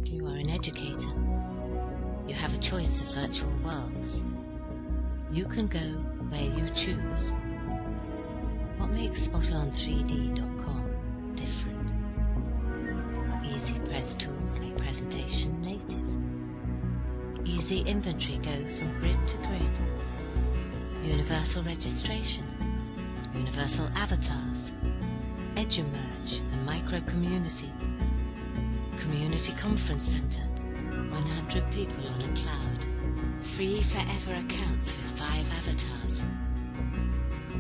You are an educator. You have a choice of virtual worlds. You can go where you choose. What makes SpotOn3D.com different? Our easy press tools make presentation native. Easy inventory go from grid to grid. Universal registration. Universal avatars. EduMerge and micro community. Community conference center. 100 people on a cloud. Free forever accounts with 5 avatars.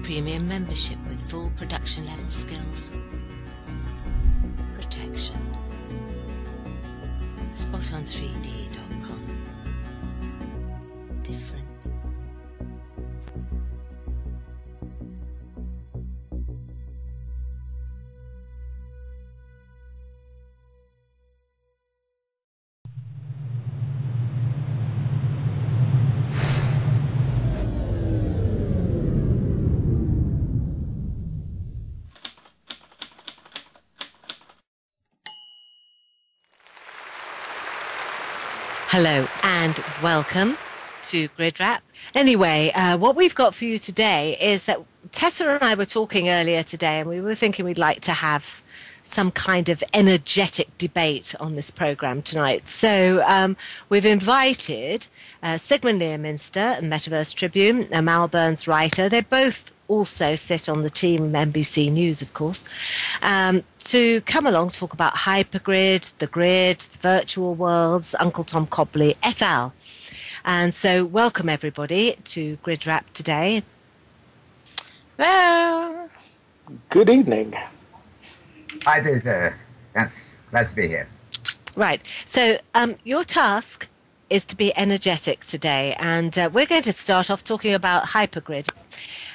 Premium membership with full production level skills. Protection. SpotOn3D.com. Different. Hello and welcome to GRIDwrap. Anyway, what we've got for you today is that Tessa and I were talking earlier today, and we were thinking we'd like to have some kind of energetic debate on this program tonight. So we've invited Sigmund Learminster, Metaverse Tribune, a Malburn's writer. They both also sit on the team of NBC News, of course, to come along, talk about hypergrid, the grid, the virtual worlds, Uncle Tom Cobley, et al. And so welcome everybody to GRIDwrap today. Hello. Good evening. Hi, Deirdre. Yes, glad to be here. Right. So your task is to be energetic today, and we're going to start off talking about hypergrid.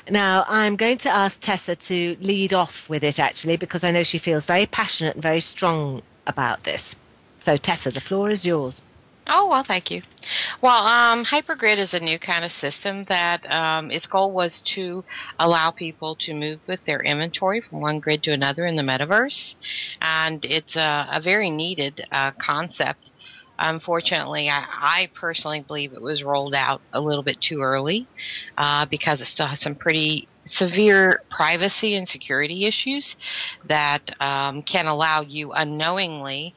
Now, I'm going to ask Tessa to lead off with it, actually, because I know she feels very passionate and very strong about this. So, Tessa, the floor is yours. Oh, well, thank you. Well, hypergrid is a new kind of system that its goal was to allow people to move with their inventory from one grid to another in the metaverse. And it's a very needed concept. Unfortunately, I personally believe it was rolled out a little bit too early because it still has some pretty severe privacy and security issues that can allow you unknowingly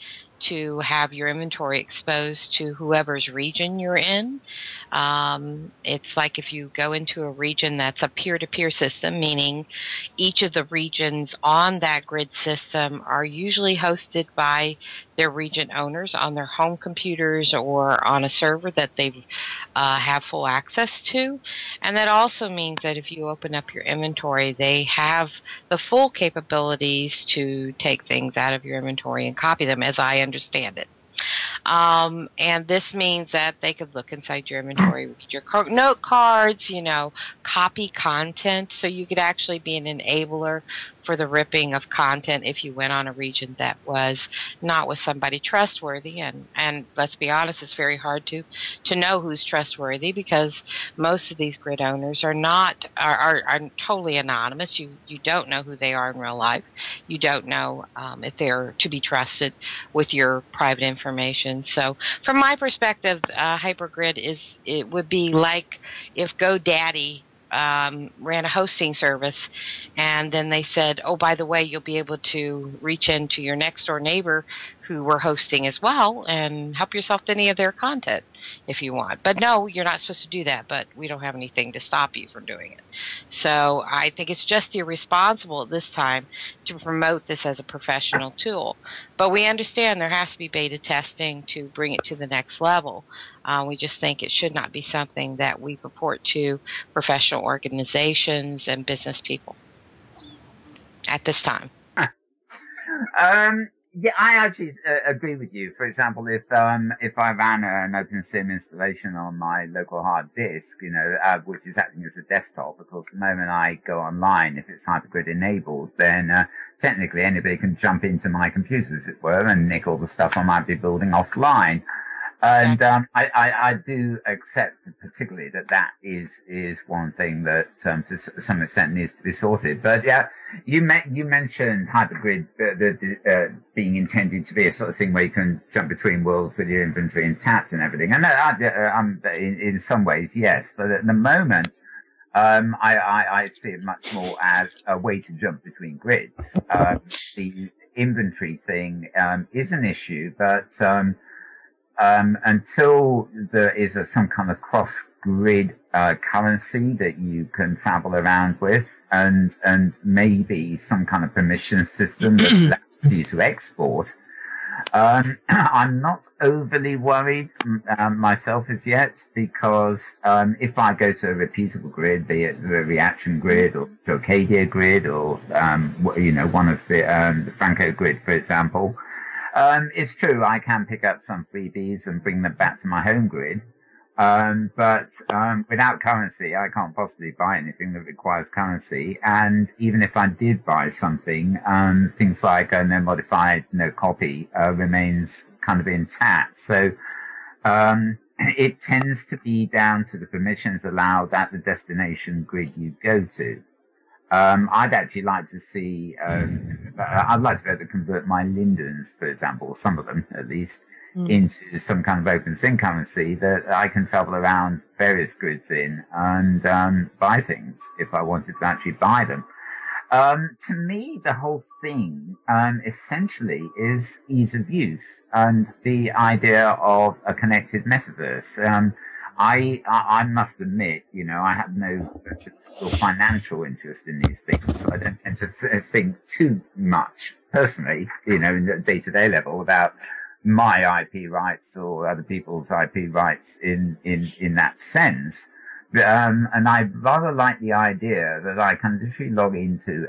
to have your inventory exposed to whoever's region you're in. It's like if you go into a region that's a peer-to-peer system, meaning each of the regions on that grid system are usually hosted by their region owners on their home computers or on a server that they have full access to. And that also means that if you open up your inventory, they have the full capabilities to take things out of your inventory and copy them, as I understand it. And this means that they could look inside your inventory, read your note cards, copy content. So you could actually be an enabler for the ripping of content if you went on a region that was not with somebody trustworthy. And let's be honest, it's very hard to know who's trustworthy because most of these grid owners are totally anonymous. You don't know who they are in real life. You don't know if they're to be trusted with your private information. So from my perspective, hypergrid would be like if GoDaddy ran a hosting service and then they said, oh, by the way, you'll be able to reach into your next door neighbor who were hosting as well and help yourself to any of their content if you want. But no, you're not supposed to do that, but we don't have anything to stop you from doing it. So I think it's just irresponsible at this time to promote this as a professional tool. But we understand there has to be beta testing to bring it to the next level. We just think it should not be something that we purport to professional organizations and business people at this time. Yeah, I actually agree with you. For example, if I ran an OpenSIM installation on my local hard disk, which is acting as a desktop, of course, the moment I go online, if it's hypergrid enabled, then technically anybody can jump into my computer, as it were, and nick all the stuff I might be building offline. And I do accept particularly that is one thing that to some extent needs to be sorted. But yeah, you mentioned hypergrid being intended to be a sort of thing where you can jump between worlds with your inventory intact and everything. And in some ways, yes, but at the moment, I see it much more as a way to jump between grids. The inventory thing is an issue, but until there is some kind of cross-grid currency that you can travel around with, and maybe some kind of permission system that allows you to export, I'm not overly worried myself as yet, because if I go to a repeatable grid, be it the reaction grid or Arcadia grid or one of the Franco grid, for example, it's true I can pick up some freebies and bring them back to my home grid. But without currency, I can't possibly buy anything that requires currency. And even if I did buy something, things like no modified, no copy remains kind of intact. So it tends to be down to the permissions allowed at the destination grid you go to. I'd actually like to see, I'd like to be able to convert my lindens, for example, some of them at least, into some kind of OpenSim currency that I can travel around various grids in and buy things if I wanted to actually buy them. To me, the whole thing essentially is ease of use and the idea of a connected metaverse. I must admit, I have no financial interest in these things, so I don't tend to think too much personally, in a day-to-day level about my IP rights or other people's IP rights in that sense. And I rather like the idea that I can literally log into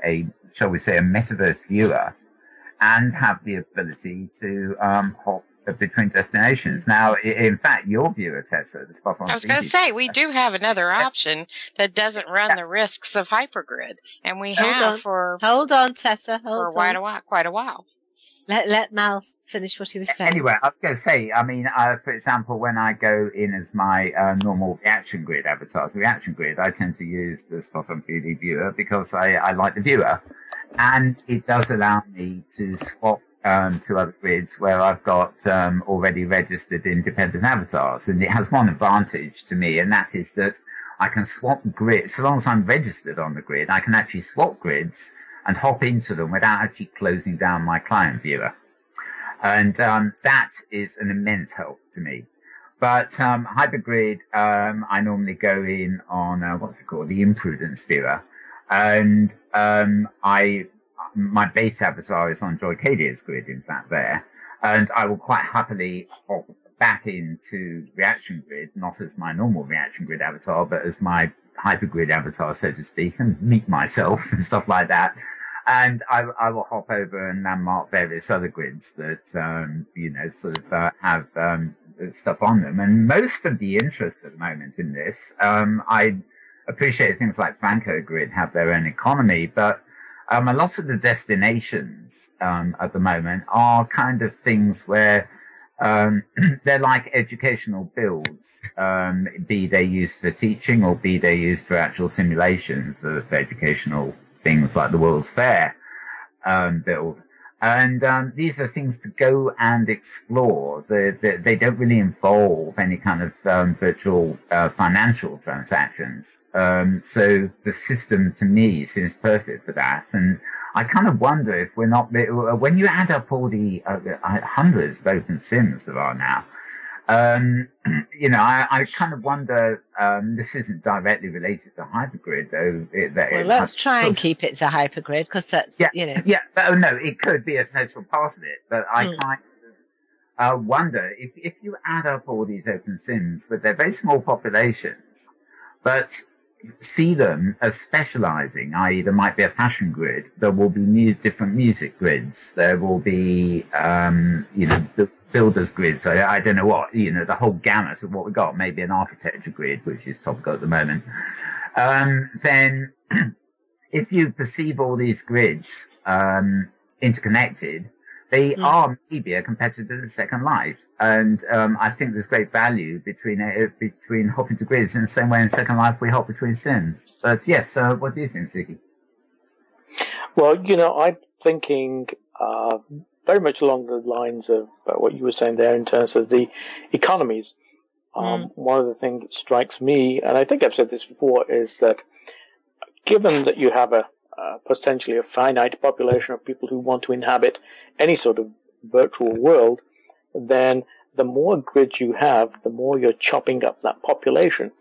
shall we say, a metaverse viewer and have the ability to hop between destinations. Now, in fact, your viewer, Tessa, the Spot on. I was going to say, we do have another option that doesn't run the risks of hypergrid, and we have for hold on, Tessa, quite a while. Let Mal finish what he was saying. Anyway, I was going to say, for example, when I go in as my normal reaction grid avatars, I tend to use the Spot on 3D viewer because I like the viewer, and it does allow me to swap to other grids where I've got already registered independent avatars. And it has one advantage to me, and that is that I can swap grids. So long as I'm registered on the grid, I can actually swap grids and hop into them without actually closing down my client viewer. And that is an immense help to me. But Hypergrid, I normally go in on, the Imprudence viewer. And my base avatar is on Joycadia's grid, in fact, there. And I will quite happily hop back into Reaction Grid, not as my normal Reaction Grid avatar, but as my Hypergrid avatar, so to speak, and meet myself and stuff like that. And I will hop over and landmark various other grids that, have stuff on them. And most of the interest at the moment in this, I appreciate things like Franco Grid have their own economy, but a lot of the destinations at the moment are kind of things where they're like educational builds, be they used for teaching or be they used for actual simulations of educational things like the World's Fair build. And these are things to go and explore. They don't really involve any kind of virtual financial transactions. So the system, to me, seems perfect for that. And I kind of wonder if we're not, when you add up all the hundreds of open sims there are now, I kind of wonder, this isn't directly related to Hypergrid, though. Let's try and keep it to Hypergrid, because that's, Yeah, but no, it could be a central part of it, but I kind of wonder if you add up all these open sims with their very small populations, but see them as specializing, i.e. there might be a fashion grid, there will be different music grids, there will be, the builders grids, I don't know what, the whole gamut of what we got, maybe an architecture grid, which is topical at the moment. Then if you perceive all these grids, interconnected, they are maybe a competitor to Second Life. And I think there's great value between hopping to grids in the same way in Second Life we hop between sims. But yes, what do you think, Ziggy? Well, I'm thinking very much along the lines of what you were saying there in terms of the economies. One of the things that strikes me, and I think I've said this before, is that given that you have potentially a finite population of people who want to inhabit any sort of virtual world, then the more grids you have, the more you're chopping up that population.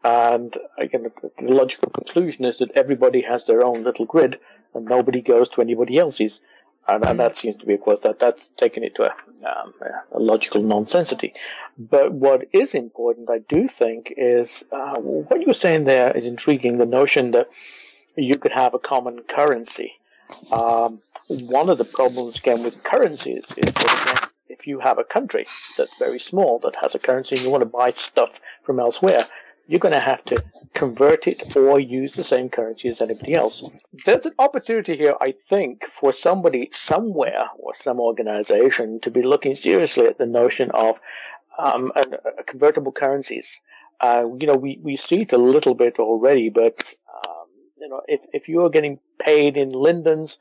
And again, the logical conclusion is that everybody has their own little grid and nobody goes to anybody else's. And that seems to be, of course, that's taking it to a logical nonsensity. But what is important, I do think, is what you were saying there is intriguing, the notion that you could have a common currency. One of the problems, again, with currencies is that, again, if you have a country that's very small that has a currency and you want to buy stuff from elsewhere, you're going to have to convert it or use the same currency as anybody else. There's an opportunity here, I think, for somebody somewhere or some organization to be looking seriously at the notion of convertible currencies. We see it a little bit already, but if you're getting paid in lindens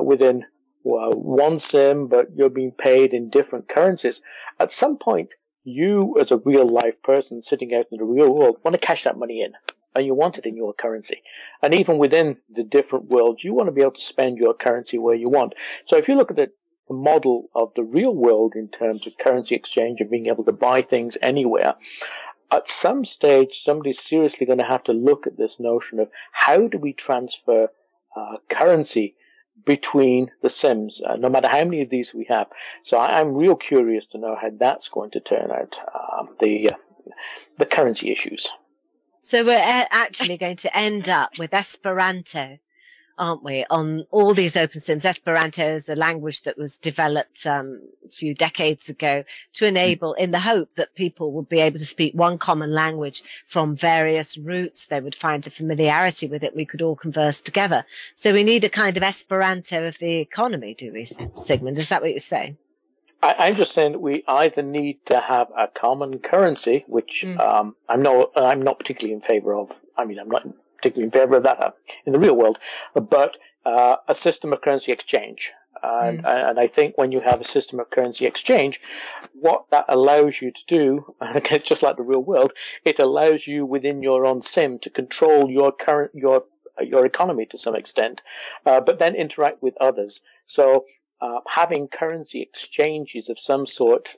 within one sim, but you're being paid in different currencies, at some point, you, as a real-life person sitting out in the real world, want to cash that money in, and you want it in your currency. And even within the different worlds, you want to be able to spend your currency where you want. So if you look at the model of the real world in terms of currency exchange and being able to buy things anywhere, at some stage, somebody's seriously going to have to look at this notion of how do we transfer currency between the sims, no matter how many of these we have. So I'm real curious to know how that's going to turn out, the currency issues. So we're actually going to end up with Esperanto, aren't we, on all these open sims. Esperanto is a language that was developed a few decades ago to enable, in the hope that people would be able to speak one common language from various roots. They would find a familiarity with it. We could all converse together. So we need a kind of Esperanto of the economy, do we, Sigmund? Is that what you're saying? I'm just saying that we either need to have a common currency, which I'm not particularly in favor of. I'm not particularly in favor of that in the real world, but a system of currency exchange. And I think when you have a system of currency exchange, what that allows you to do, again, just like the real world, it allows you within your own sim to control your economy to some extent, but then interact with others. So having currency exchanges of some sort,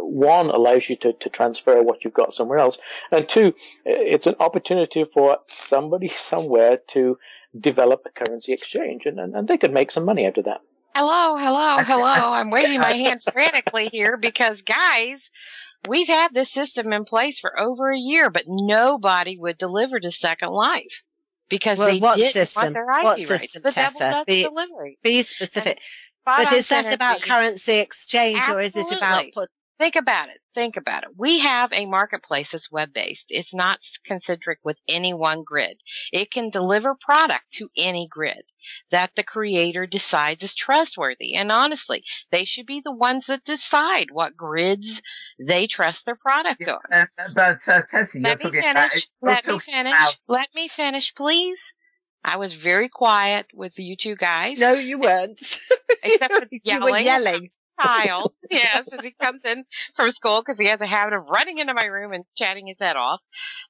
one, allows you to transfer what you've got somewhere else, and two, it's an opportunity for somebody somewhere to develop a currency exchange, and they could make some money out of that. Hello. I'm waving my hand frantically here because, guys, we've had this system in place for over a year, but nobody would deliver to Second Life because they didn't want their IP rights. The devil does delivery. Be specific. But is that about currency exchange, or is it about... Think about it. We have a marketplace that's web-based. It's not concentric with any one grid. It can deliver product to any grid that the creator decides is trustworthy. And honestly, they should be the ones that decide what grids they trust their product on. But Tessie, you're talking about... Let me finish, please. I was very quiet with you two guys. No, you weren't. Except for yelling. You were yelling. Child, yes, as he comes in from school because he has a habit of running into my room and chatting his head off.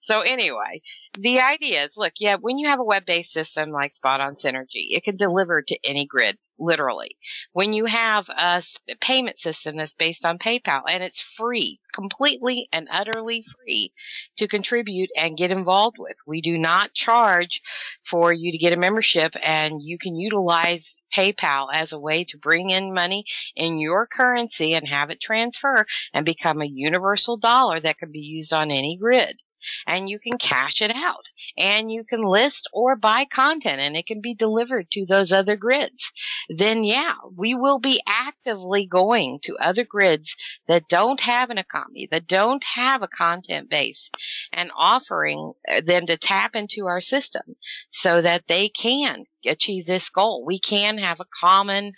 So anyway, the idea is, look, when you have a web-based system like Spot On Synergy, it can deliver to any grid, literally. When you have a payment system that's based on PayPal and it's free, completely and utterly free to contribute and get involved with. We do not charge for you to get a membership, and you can utilize PayPal as a way to bring in money in your currency and have it transfer and become a universal dollar that can be used on any grid. And you can cash it out, and you can list or buy content, and it can be delivered to those other grids. Then we will be actively going to other grids that don't have an economy, that don't have a content base, and offering them to tap into our system so that they can achieve this goal. We can have a common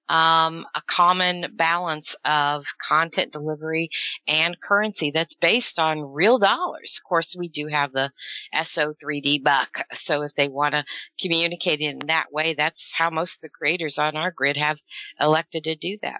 balance of content delivery and currency that's based on real dollars. Of course, we do have the SO3D buck. So if they want to communicate in that way, that's how most of the creators on our grid have elected to do that.